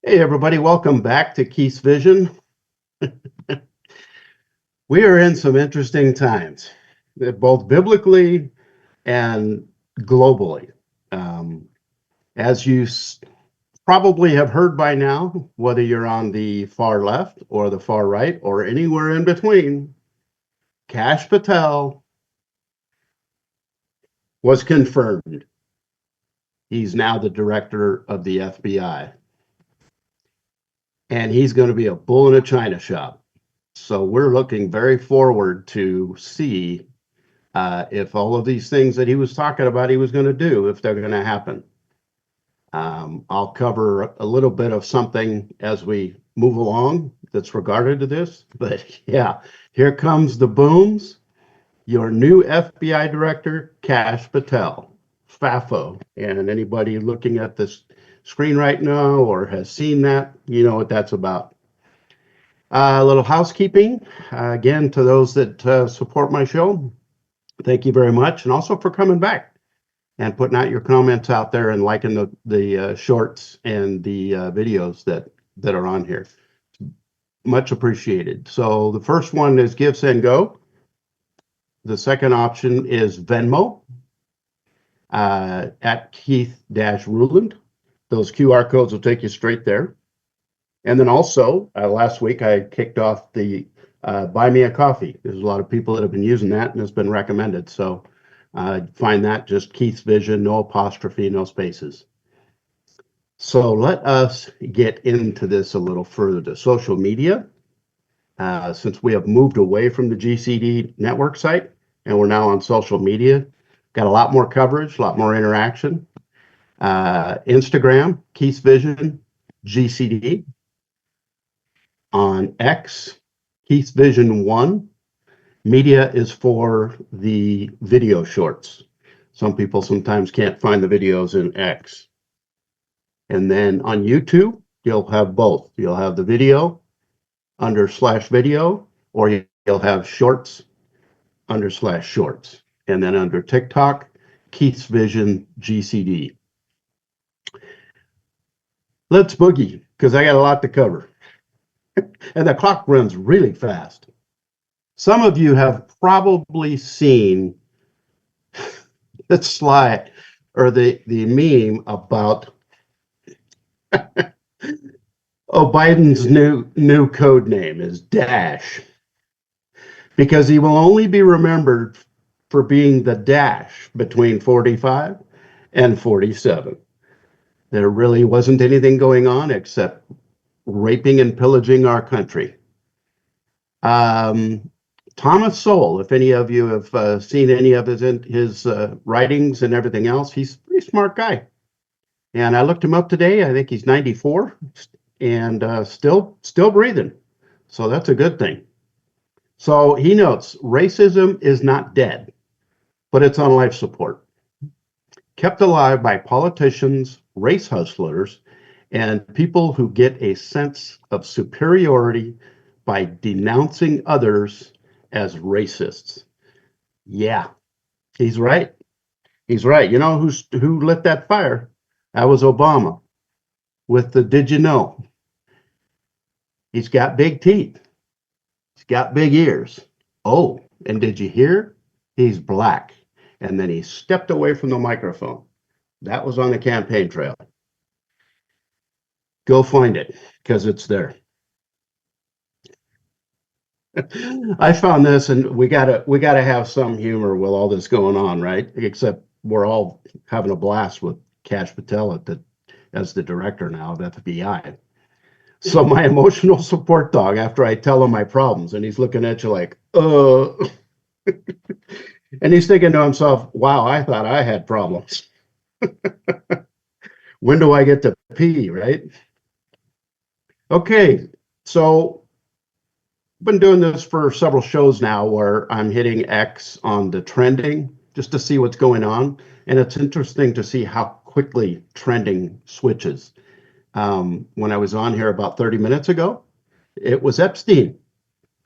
Hey, everybody, welcome back to Keith's Vision. We are in some interesting times, both biblically and globally. Um, as you probably have heard by now, whether you're on the far left or the far right or anywhere in between, Kash Patel was confirmed. He's now the director of the FBI, and he's going to be a bull in a china shop. So we're looking very forward to see if all of these things that he was talking about he was going to do, if they're going to happen. I'll cover a little bit of something as we move along that's regarded to this. But yeah, here comes the booms. Your new FBI director, Kash Patel, FAFO. And anybody looking at this screen right now or has seen that, you know what that's about. A little housekeeping, again, to those that support my show. Thank you very much, and also for coming back and putting out your comments out there and liking the shorts and the videos that are on here. Much appreciated. So the first one is Give, Send, Go. The second option is Venmo at Keith-Ruland. Those QR codes will take you straight there. And then also, last week I kicked off the Buy Me a Coffee. There's a lot of people that have been using that, and it's been recommended. So find that just Keith's Vision, no apostrophe, no spaces. So let us get into this a little further to social media. Since we have moved away from the GCD network site and we're now on social media, got a lot more coverage, a lot more interaction. Instagram, Keith's Vision, GCD. On X, Keith's Vision 1. Media is for the video shorts. Some people sometimes can't find the videos in X. And then on YouTube, you'll have both. You'll have the video under /video, or you'll have shorts under /shorts. And then under TikTok, Keith's Vision GCD. Let's boogie, because I got a lot to cover. And the clock runs really fast. Some of you have probably seen the slide or the meme about Biden's new code name is Dash, because he will only be remembered for being the dash between 45 and 47. There really wasn't anything going on except raping and pillaging our country. Thomas Sowell, if any of you have seen any of his writings and everything else, he's a pretty smart guy. And I looked him up today. I think he's 94 and still breathing. So that's a good thing. So he notes racism is not dead, but it's on life support. Kept alive by politicians, race hustlers, and people who get a sense of superiority by denouncing others as racists. Yeah, he's right. He's right. You know who lit that fire? That was Obama with the did you know? He's got big teeth. He's got big ears. Oh, and did you hear? He's black. And then he stepped away from the microphone. That was on the campaign trail. Go find it, because it's there. I found this, and we gotta have some humor with all this going on, right? Except we're all having a blast with Kash Patel as the director now of FBI. So my emotional support dog, after I tell him my problems, and he's looking at you like, and he's thinking to himself, wow, I thought I had problems. When do I get to pee, right? Okay, so I've been doing this for several shows now where I'm hitting X on the trending just to see what's going on. And it's interesting to see how quickly trending switches. When I was on here about 30 minutes ago, it was Epstein.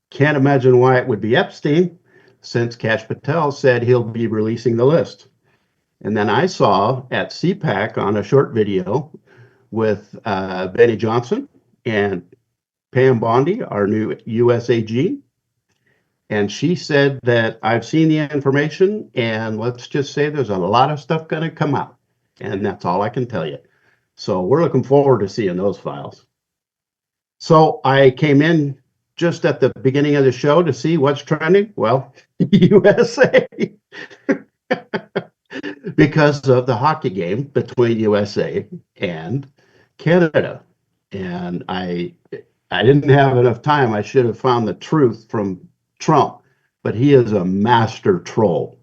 Can't imagine why it would be Epstein, since Kash Patel said he'll be releasing the list. And then I saw at CPAC on a short video with Benny Johnson and Pam Bondi, our new USAG. And she said that I've seen the information, and let's just say there's a lot of stuff going to come out. And that's all I can tell you. So we're looking forward to seeing those files. So I came in just at the beginning of the show to see what's trending. Well, USA. Because of the hockey game between USA and Canada. And I didn't have enough time. I should have found the truth from Trump, but he is a master troll.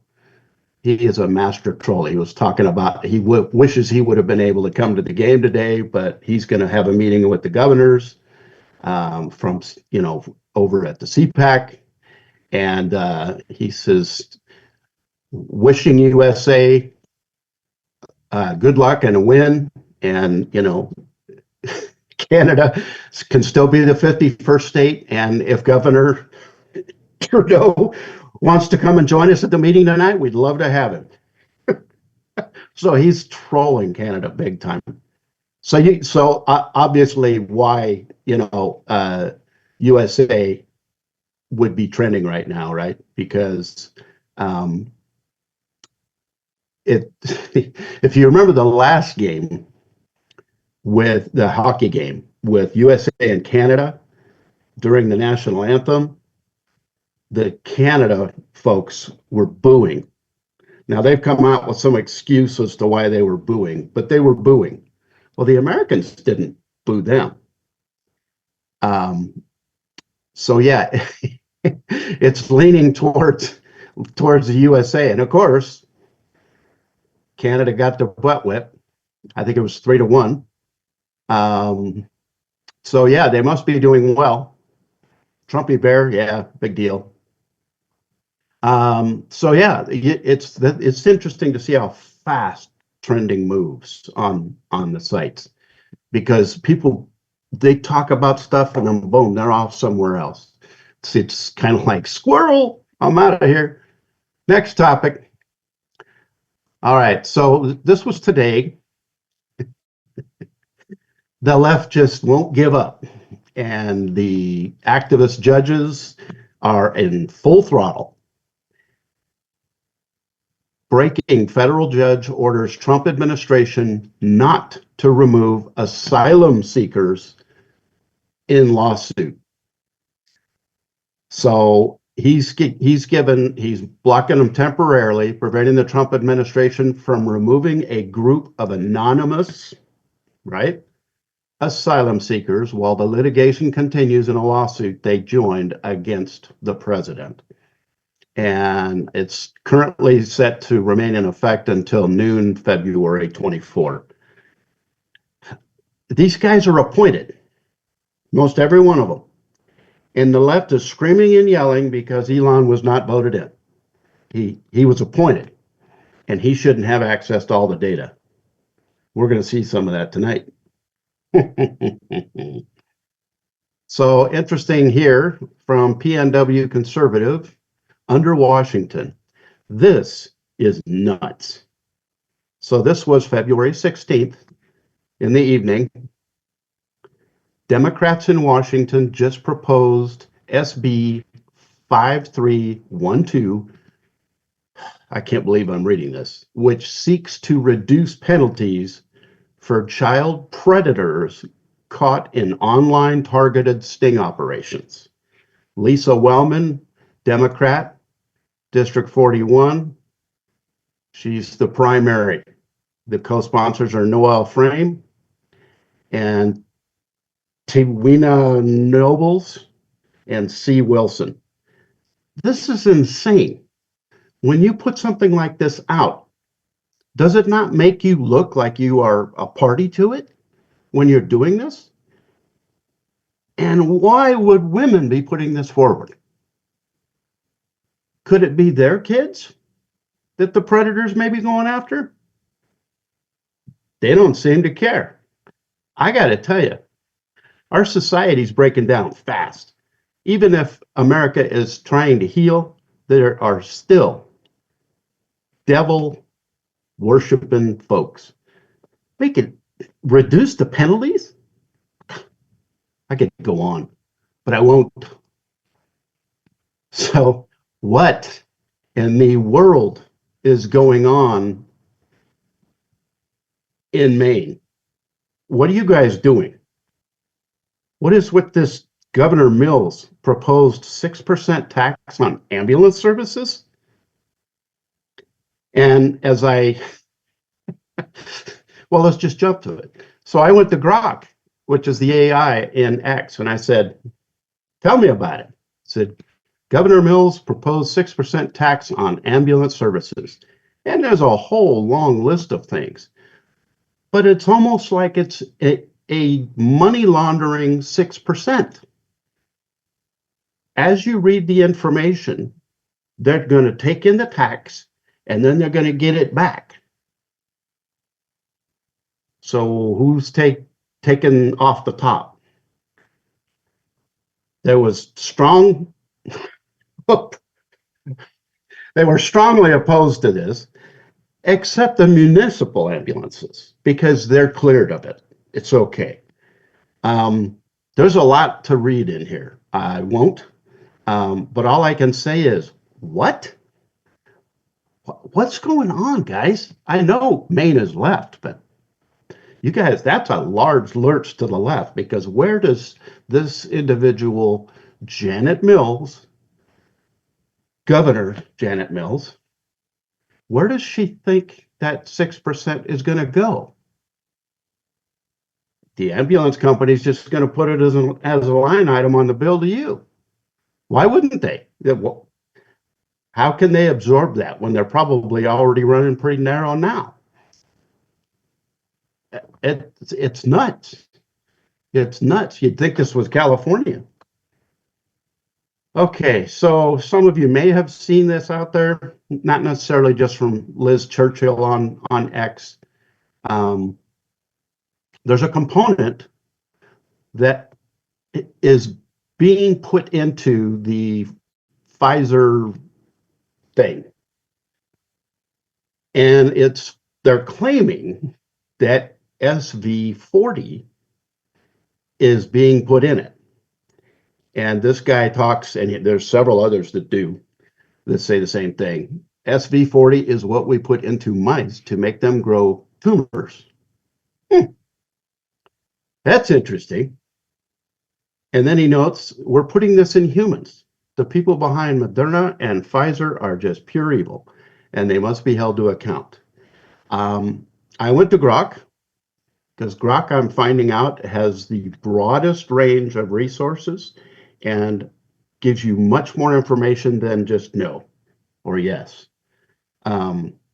He is a master troll. He was talking about he wishes he would have been able to come to the game today, but he's going to have a meeting with the governors from over at the CPAC, and he says wishing USA good luck and a win, and Canada can still be the 51st state, and if Governor Trudeau wants to come and join us at the meeting tonight, we'd love to have him. So he's trolling Canada big time. So obviously why USA would be trending right now, right? Because if you remember the last game with the hockey game with USA and Canada during the national anthem, the Canada folks were booing. Now they've come out with some excuse as to why they were booing, but they were booing. Well, the Americans didn't boo them. So yeah, it's leaning towards the USA, and of course, Canada got their butt whipped. I think it was 3-1. So yeah, they must be doing well. Trumpy Bear, yeah, big deal. So yeah, it's interesting to see how fast trending moves on the sites, because people, they talk about stuff and then boom, they're off somewhere else. It's kind of like squirrel, I'm out of here. Next topic. All right, so this was today. The left just won't give up, and the activist judges are in full throttle. Breaking federal judge orders Trump administration not to remove asylum seekers in lawsuit. So he's blocking them temporarily, preventing the Trump administration from removing a group of anonymous, right, asylum seekers while the litigation continues in a lawsuit they joined against the president. And it's currently set to remain in effect until noon, February 24. These guys are appointed, most every one of them. And the left is screaming and yelling because Elon was not voted in. He was appointed, and he shouldn't have access to all the data. We're going to see some of that tonight. So interesting here from PNW Conservative under Washington. This is nuts. So this was February 16th in the evening. Democrats in Washington just proposed SB 5312. I can't believe I'm reading this, which seeks to reduce penalties for child predators caught in online targeted sting operations. Lisa Wellman, Democrat, District 41. She's the primary. The co-sponsors are Noel Frame and Tiwina Nobles and C. Wilson. This is insane. When you put something like this out, does it not make you look like you are a party to it when you're doing this? And why would women be putting this forward? Could it be their kids that the predators may be going after? They don't seem to care. I got to tell you, our society's breaking down fast. Even if America is trying to heal, there are still devil worshiping folks. reduce the penalties? I could go on, but I won't. So what in the world is going on in Maine? What are you guys doing? What is with this Governor Mills proposed 6% tax on ambulance services? And as I, well, let's just jump to it. So I went to Grok, which is the AI in X, and I said, tell me about it. I said, Governor Mills proposed 6% tax on ambulance services. And there's a whole long list of things. But it's almost like it's a money laundering 6%. As you read the information, they're going to take in the tax and then they're going to get it back. So who's taken off the top? There was strong, they were strongly opposed to this, except the municipal ambulances, because they're cleared of it. It's okay. There's a lot to read in here. I won't. But all I can say is, what? What's going on, guys? I know Maine is left, but you guys, that's a large lurch to the left, because where does this individual, Janet Mills, Governor Janet Mills, where does she think that 6% is going to go? The ambulance company's just going to put it as a line item on the bill to you. Why wouldn't they? How can they absorb that when they're probably already running pretty narrow now? It's nuts. It's nuts. You'd think this was California. Okay, so some of you may have seen this out there, not necessarily just from Liz Churchill on X. There's a component that is being put into the Pfizer thing. And they're claiming that SV40 is being put in it. And this guy talks, and there's several others that say the same thing. SV40 is what we put into mice to make them grow tumors. That's interesting. And then he notes, we're putting this in humans. The people behind Moderna and Pfizer are just pure evil, and they must be held to account. I went to Grok, because Grok, I'm finding out, has the broadest range of resources and gives you much more information than just no or yes.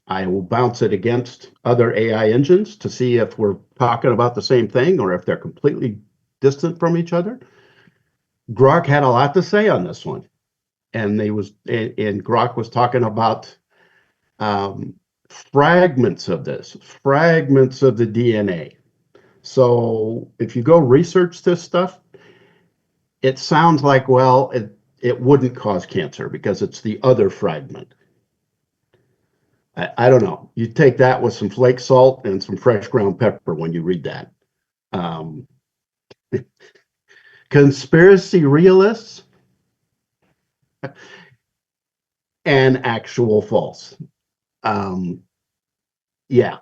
I will bounce it against other AI engines to see if we're talking about the same thing or if they're completely distant from each other. Grok had a lot to say on this one, and Grok was talking about fragments of the DNA. So if you go research this stuff, it sounds like, well, it wouldn't cause cancer because it's the other fragment. I don't know. You take that with some flake salt and some fresh ground pepper when you read that. Conspiracy realists and actual false. Yeah,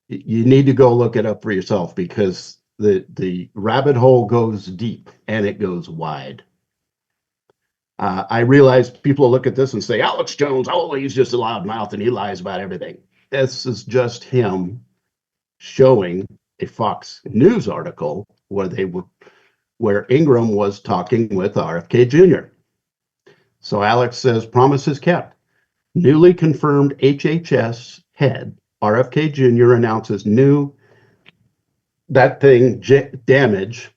you need to go look it up for yourself, because the rabbit hole goes deep and it goes wide. I realize people look at this and say, Alex Jones, oh, he's just a loudmouth and he lies about everything. This is just him showing a Fox News article where Ingram was talking with RFK Jr. So Alex says, promises kept. Newly confirmed HHS head RFK Jr. announces new damage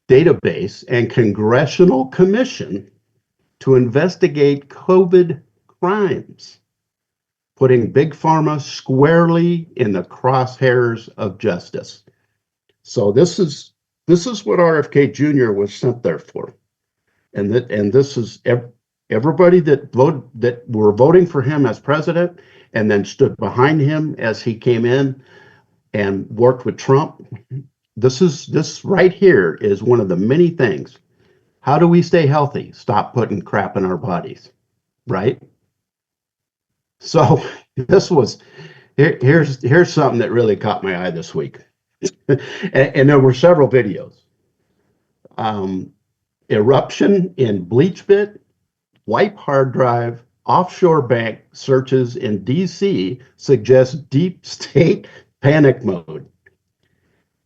database and congressional commission to investigate COVID crimes, putting Big Pharma squarely in the crosshairs of justice. So this is what RFK Jr. was sent there for, and this is everybody that were voting for him as president and then stood behind him as he came in. and worked with Trump. This right here is one of the many things. How do we stay healthy? Stop putting crap in our bodies, right? So this was here's something that really caught my eye this week, and there were several videos. Um, Eruption in bleach bit, wipe hard drive, offshore bank searches in DC suggest deep state panic mode.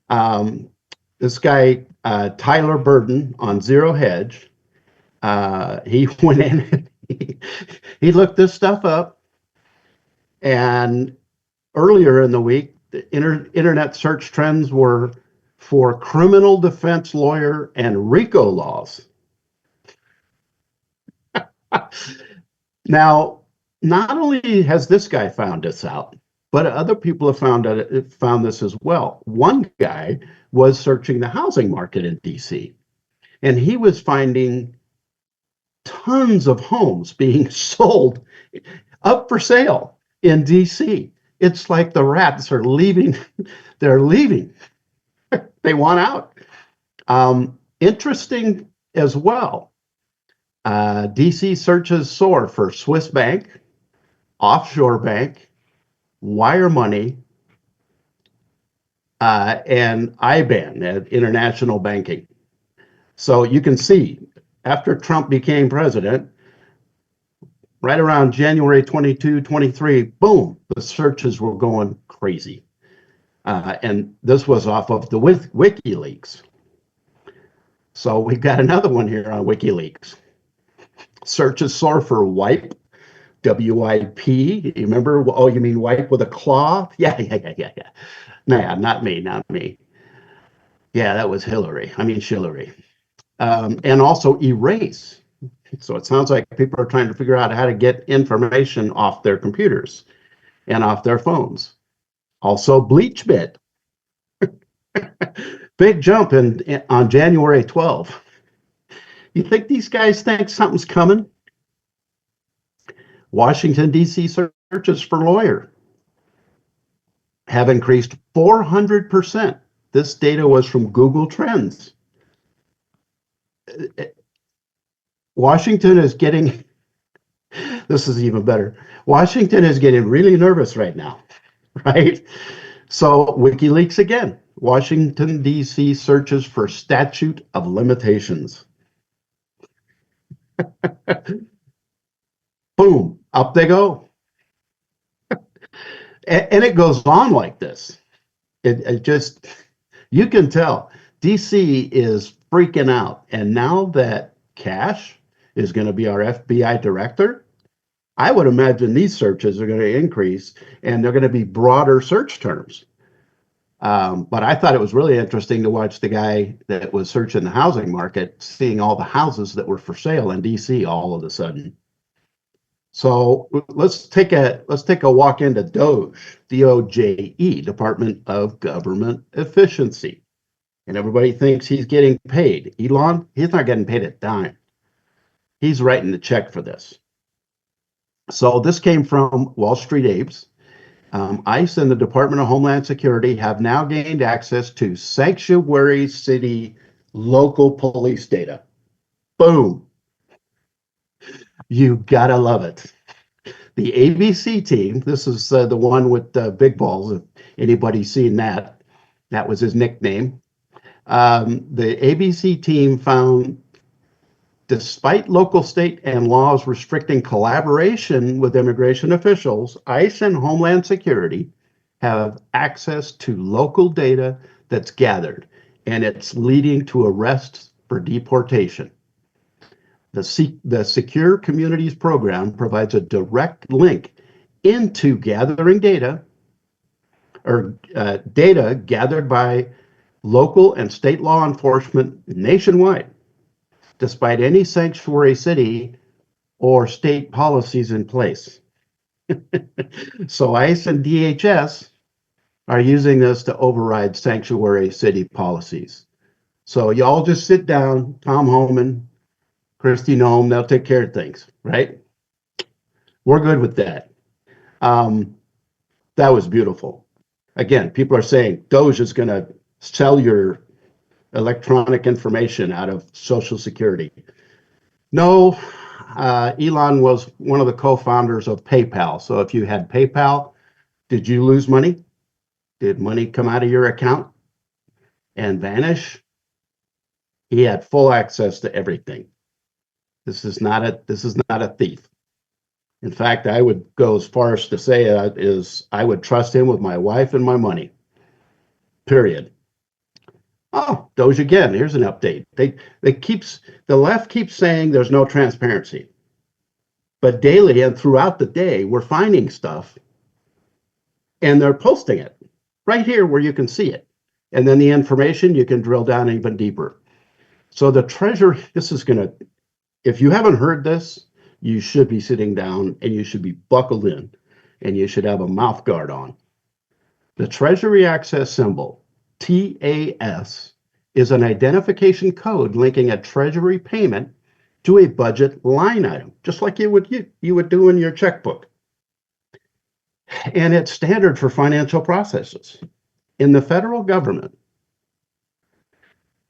Um, this guy, Tyler Burden on Zero Hedge, he went in and he looked this stuff up. And earlier in the week, the internet search trends were for criminal defense lawyer and RICO laws. Now, not only has this guy found this out, but other people have found this as well. One guy was searching the housing market in DC, and he was finding tons of homes being sold up for sale in DC. It's like the rats are leaving. They're leaving. They want out. Interesting as well. DC searches soar for Swiss bank, offshore bank, wire money, and IBAN, international banking. So you can see after Trump became president, right around January 22, 23, boom, the searches were going crazy. And this was off of the WikiLeaks. So we've got another one here on WikiLeaks. Searches soar for wipe, WIP. You remember? Oh, you mean wipe with a claw? Yeah. Nah, not me, not me. Yeah, that was Hillary. I mean, Shillery. And also erase. So it sounds like people are trying to figure out how to get information off their computers and off their phones. Also, BleachBit. Big jump on January 12th. You think these guys think something's coming? Washington, D.C. searches for lawyer have increased 400%. This data was from Google Trends. Washington is getting, this is even better. Washington is getting really nervous right now, right? So WikiLeaks again. Washington, D.C. searches for statute of limitations. Boom, up they go. And it goes on like this. It just, you can tell DC is freaking out. And now that Kash is going to be our FBI director, I would imagine these searches are going to increase and they're going to be broader search terms. But I thought it was really interesting to watch the guy that was searching the housing market, seeing all the houses that were for sale in DC all of a sudden. So let's take a walk into DOGE, DOJE, Department of Government Efficiency. And everybody thinks he's getting paid. Elon, he's not getting paid a dime. He's writing the check for this. So this came from Wall Street Apes. ICE and the Department of Homeland Security have now gained access to sanctuary city local police data. Boom. You gotta love it. The ABC team, this is the one with big balls. If anybody's seen that, that was his nickname. The ABC team found, despite local, state, and laws restricting collaboration with immigration officials, ICE and Homeland Security have access to local data that's gathered, and it's leading to arrests for deportation. The Secure Communities Program provides a direct link into gathering data or data gathered by local and state law enforcement nationwide, despite any sanctuary city or state policies in place. So ICE and DHS are using this to override sanctuary city policies. So y'all just sit down, Tom Homan, Christy Nome, they'll take care of things, right? We're good with that. That was beautiful. Again, people are saying Doge is going to sell your electronic information out of Social Security. No, Elon was one of the co-founders of PayPal. So if you had PayPal, did you lose money? Did money come out of your account and vanish? He had full access to everything. This is not a thief. In fact, I would go as far as to say is I would trust him with my wife and my money. Period. Oh, Doge again. Here's an update. The left keeps saying there's no transparency, but daily and throughout the day, we're finding stuff, and they're posting it right here where you can see it, and then the information you can drill down even deeper. So the Treasury, this is gonna. If you haven't heard this, you should be sitting down and you should be buckled in, and you should have a mouth guard on. The Treasury Access symbol, TAS, is an identification code linking a Treasury payment to a budget line item, just like you would do in your checkbook. And it's standard for financial processes. In the federal government,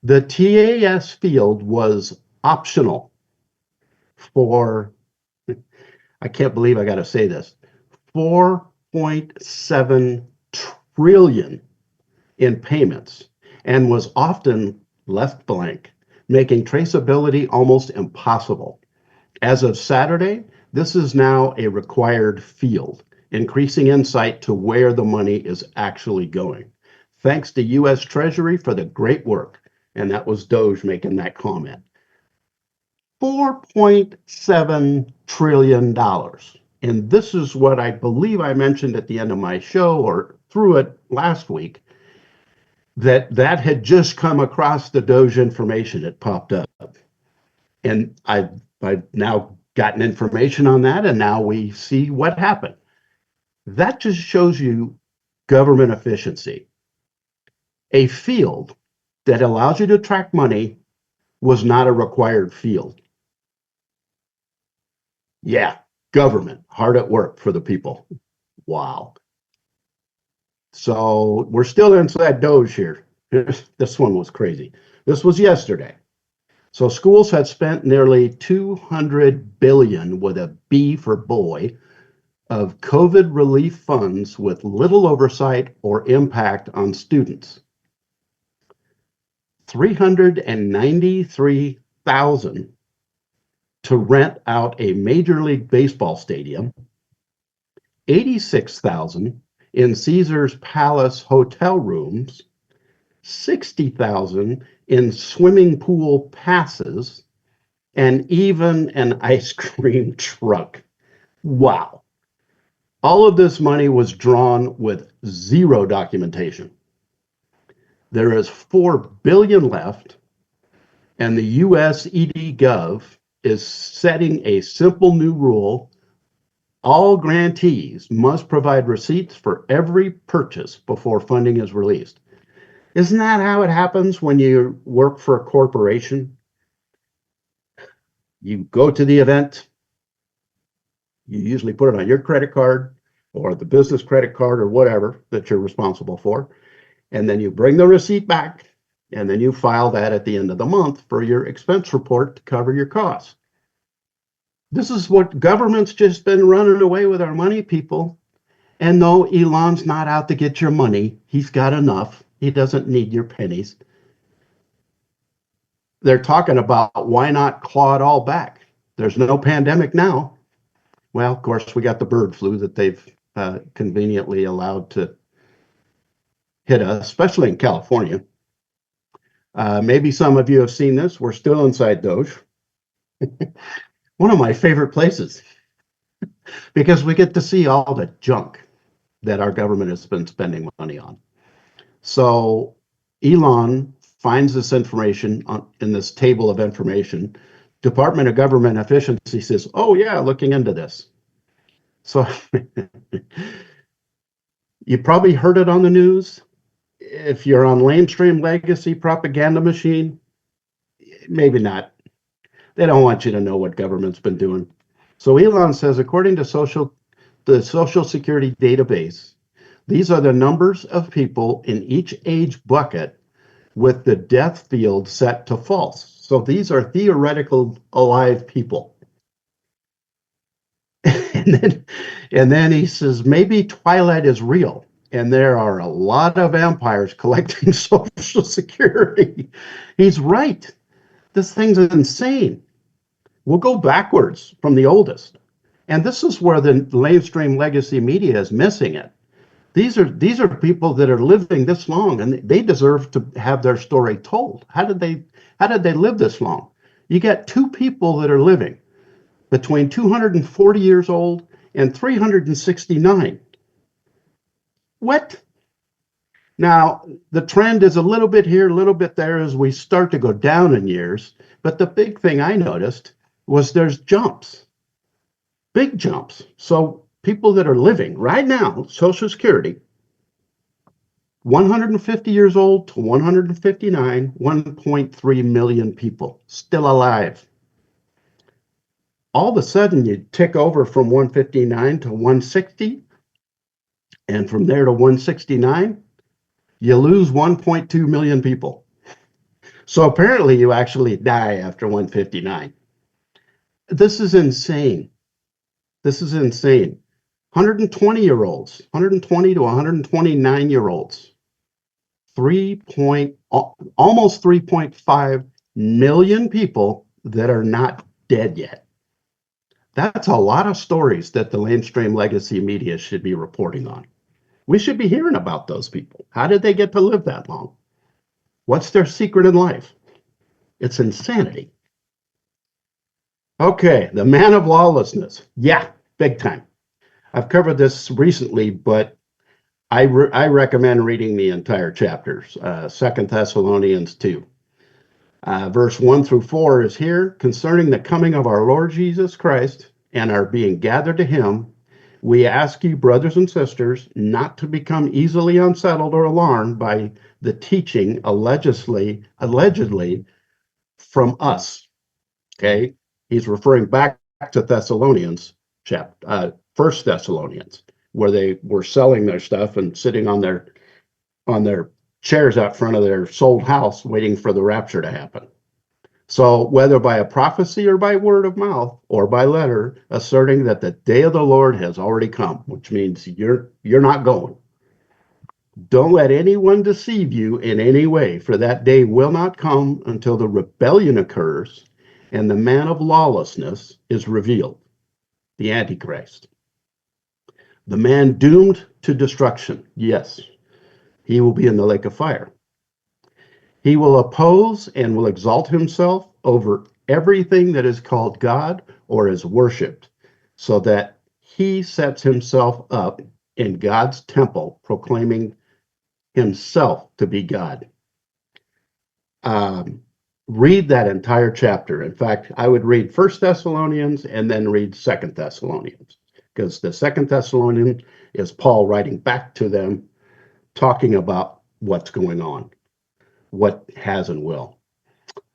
the TAS field was optional for, I can't believe I got to say this, 4.7 trillion in payments, and was often left blank, making traceability almost impossible. As of Saturday, this is now a required field, increasing insight to where the money is actually going. Thanks to U.S. Treasury for the great work. And that was Doge making that comment. $4.7 trillion. And this is what I believe I mentioned at the end of my show or through it last week, that had just come across the Doge information. It popped up. And I've now gotten information on that, and now we see what happened. That just shows you government efficiency. A field that allows you to track money was not a required field. Yeah, government, hard at work for the people. Wow. So we're still inside Doge here. This one was crazy. This was yesterday. So schools had spent nearly 200 billion with a B for boy of COVID relief funds with little oversight or impact on students. 393,000 to rent out a Major League Baseball stadium, 86,000 in Caesar's Palace hotel rooms, 60,000 in swimming pool passes, and even an ice cream truck. Wow. All of this money was drawn with zero documentation. There is 4 billion left, and the US ED.gov is setting a simple new rule. All grantees must provide receipts for every purchase before funding is released. Isn't that how it happens when you work for a corporation? You go to the event, you usually put it on your credit card or the business credit card or whatever that you're responsible for, and then you bring the receipt back, and then you file that at the end of the month for your expense report to cover your costs. This is what government's just been running away with our money, people. And no, Elon's not out to get your money. He's got enough. He doesn't need your pennies. They're talking about why not claw it all back? There's no pandemic now. Well, of course, we got the bird flu that they've conveniently allowed to hit us, especially in California. Maybe some of you have seen this. We're still inside Doge. One of my favorite places because we get to see all the junk that our government has been spending money on. So Elon finds this information in this table of information. Department of Government Efficiency says, oh yeah, looking into this. So you probably heard it on the news. If you're on lamestream legacy propaganda machine, maybe not. They don't want you to know what government's been doing. So Elon says, according to the Social Security database, These are the numbers of people in each age bucket with the death field set to false. So these are theoretical alive people. and then he says, maybe Twilight is real. And there are a lot of vampires collecting Social Security. He's right. This thing's insane. We'll go backwards from the oldest. And this is where the mainstream legacy media is missing it. These are people that are living this long, and they deserve to have their story told. How did they live this long? You got two people that are living between 240 years old and 369. What? Now, the trend is a little bit here, a little bit there as we start to go down in years. But the big thing I noticed was there's jumps, big jumps. So people that are living right now, Social Security, 150 years old to 159, 1.3 million people still alive. All of a sudden, you tick over from 159 to 160, and from there to 169, you lose 1.2 million people. So apparently, you actually die after 159. This is insane. This is insane. 120-year-olds, 120 to 129-year-olds, almost 3.5 million people that are not dead yet. That's a lot of stories that the mainstream legacy media should be reporting on. We should be hearing about those people. How did they get to live that long? What's their secret in life? It's insanity. Okay, the man of lawlessness. Yeah, big time. I've covered this recently, but I recommend reading the entire chapters. 2 Thessalonians 2. Verse 1 through 4 is here. Concerning the coming of our Lord Jesus Christ and our being gathered to him, we ask you, brothers and sisters, not to become easily unsettled or alarmed by the teaching allegedly from us. Okay? He's referring back to Thessalonians, First Thessalonians, where they were selling their stuff and sitting on their chairs out front of their sold house waiting for the rapture to happen. So whether by a prophecy or by word of mouth or by letter, asserting that the day of the Lord has already come, which means you're not going. Don't let anyone deceive you in any way, for that day will not come until the rebellion occurs and the man of lawlessness is revealed, the Antichrist. The man doomed to destruction, yes, he will be in the lake of fire. He will oppose and will exalt himself over everything that is called God or is worshipped, so that he sets himself up in God's temple, proclaiming himself to be God. Read that entire chapter. In fact, I would read 1 Thessalonians and then read 2 Thessalonians, because the 2 Thessalonians is Paul writing back to them, talking about what's going on, what has and will.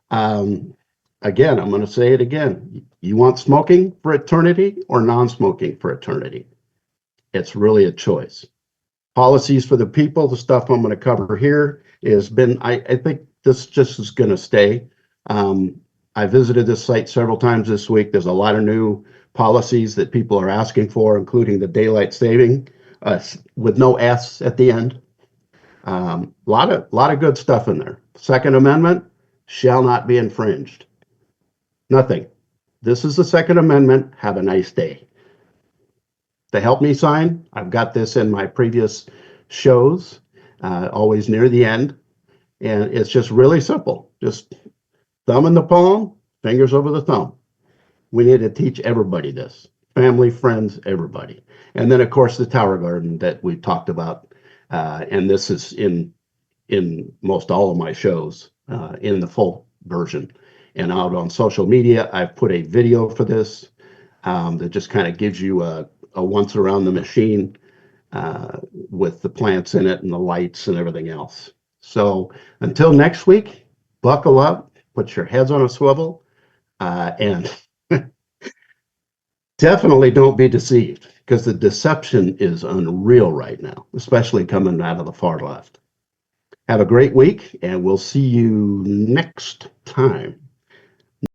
Again, I'm going to say it again. You want smoking for eternity or non-smoking for eternity? It's really a choice. Policies for the people, the stuff I'm going to cover here has been, I think this just is going to stay. I visited this site several times this week. There's a lot of new policies that people are asking for, including the daylight saving with no S at the end. Lot of good stuff in there. Second Amendment shall not be infringed. Nothing. This is the Second Amendment. Have a nice day. To help me sign, I've got this in my previous shows, always near the end. And it's just really simple. Just thumb in the palm, fingers over the thumb. We need to teach everybody this. Family, friends, everybody. And then, of course, the Tower Garden that we talked about. And this is in most all of my shows, in the full version. And out on social media, I've put a video for this that just kind of gives you a once around the machine with the plants in it and the lights and everything else. So until next week, buckle up, put your heads on a swivel, and Definitely don't be deceived because the deception is unreal right now, especially coming out of the far left. Have a great week, and we'll see you next time.